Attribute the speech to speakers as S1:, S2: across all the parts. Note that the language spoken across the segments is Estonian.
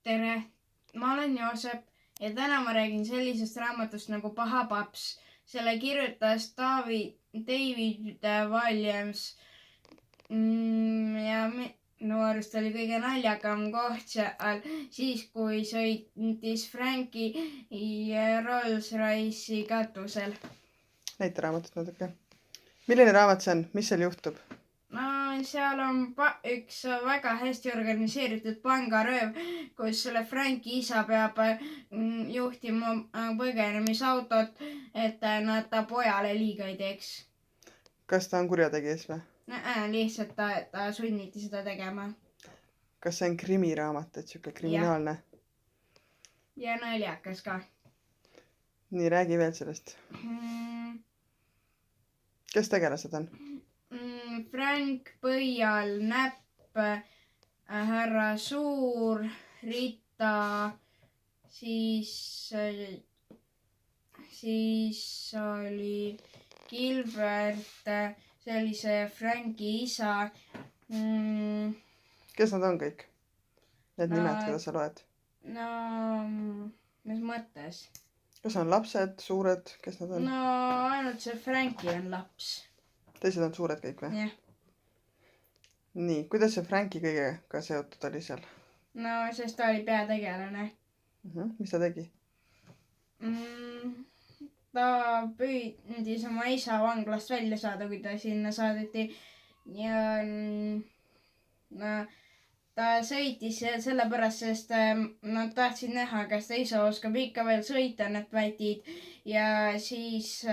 S1: tere, ma olen Joosep ja täna ma räägin sellisest raamatust nagu Paha paps. Selle kirjutas David Walliams ja minu arust oli kõige naljakam koht seal siis, kui sõitis Frankie Rolls-Royce'i katusel.
S2: Näita raamatut natuke. Milline raamat see on? Mis seal juhtub?
S1: No, seal on üks väga hästi organiseeritud pangarööv, kus selle Franki isa peab juhtima põgenemisautot, et nad ta pojale liiga ei teeks.
S2: Kas ta on kurjategijas või?
S1: Lihtsalt ta sunniti seda tegema.
S2: Kas see on krimiraamat, et siuke kriminaalne?
S1: Ja naljakas ka.
S2: Nii, räägi veel sellest. Kes tegelased on?
S1: Frank Põial, Näpp, härra Suur, Rita, siis oli Gilbert, sellise Franki isa.
S2: Kes nad on kõik? Need nimed, keda sa loed?
S1: No, mis mõttes?
S2: Kas on lapsed, suured, kes nad on?
S1: No, ainult see Franki on laps.
S2: Teised on suured kõik või?
S1: Jah.
S2: Nii, kuidas see Franki kõigega seotud oli seal?
S1: No, sest ta oli peategelane.
S2: Mis ta tegi?
S1: Ta püüdis oma isa vanglast välja saada, kui ta sinna saadeti. Ja ta sõitis sellepärast, sest nad tahtsid näha, kas ta isa oskab ikka veel sõita, need pätid. Ja siis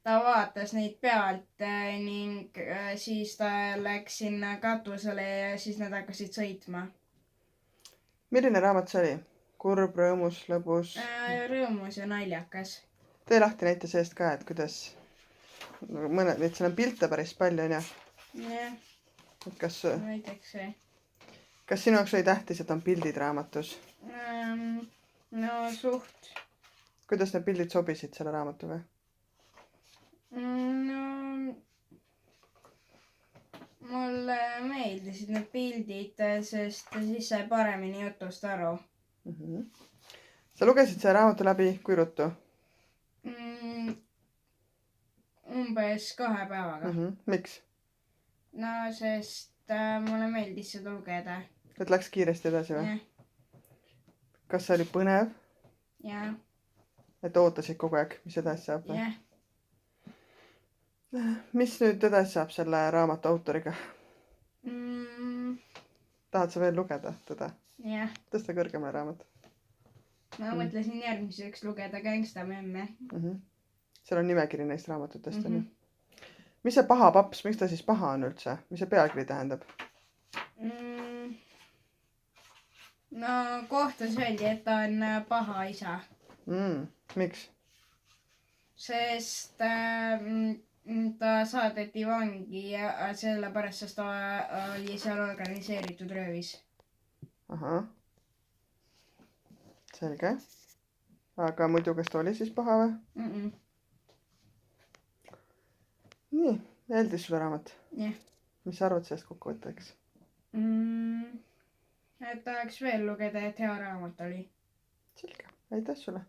S1: ta vaatas neid pealt ning siis ta läks sinna katusele ja siis nad hakkasid sõitma.
S2: Milline raamat see oli? Kurb, rõõmus, lõbus?
S1: Rõõmus ja naljakas.
S2: Tee lahti näite seest ka, et kuidas mõned, et seal on pilte päris palju, on ju?
S1: Jah.
S2: Kas
S1: see.
S2: Kas sinu jaoks oli tähtis, et on pildid raamatus?
S1: No suht.
S2: Kuidas need pildid sobisid selle raamatuga?
S1: No mulle meeldisid need pildid, sest siis sai paremini jutust aru.
S2: Sa lugesid selle raamatu läbi kui ruttu?
S1: Umbes 2 päevaga.
S2: Miks?
S1: No sest mulle meeldis seda lugeda.
S2: Et läks kiiresti edasi või? Kas see oli põnev?
S1: Jah. Et
S2: ootasid kogu aeg, mis edasi saab või?
S1: Jah.
S2: Mis nüüd edasi saab selle raamatu autoriga? Tahad sa veel lugeda teda?
S1: Jah.
S2: Tõsta kõrgemale raamat.
S1: Ma mõtlesin järgmiseks lugeda Gangstamemme.
S2: Seal on nimekiri neist raamatutest. Mis see Paha paps, miks ta siis paha on üldse? Mis see pealkiri tähendab? No
S1: kohtus öeldi, et ta on paha isa.
S2: Miks?
S1: Sest ta saadeti vangi ja sellepärast, sest ta oli seal organiseeritud röövis.
S2: Ahah. Selge. Aga muidu, kas ta oli siis paha või? Nii, meeldis sulle raamat?
S1: Jah.
S2: Mis sa arvad sellest kokkuvõtteks?
S1: Et tahaks veel lugeda, et hea raamat oli.
S2: Selge, aitäh sulle!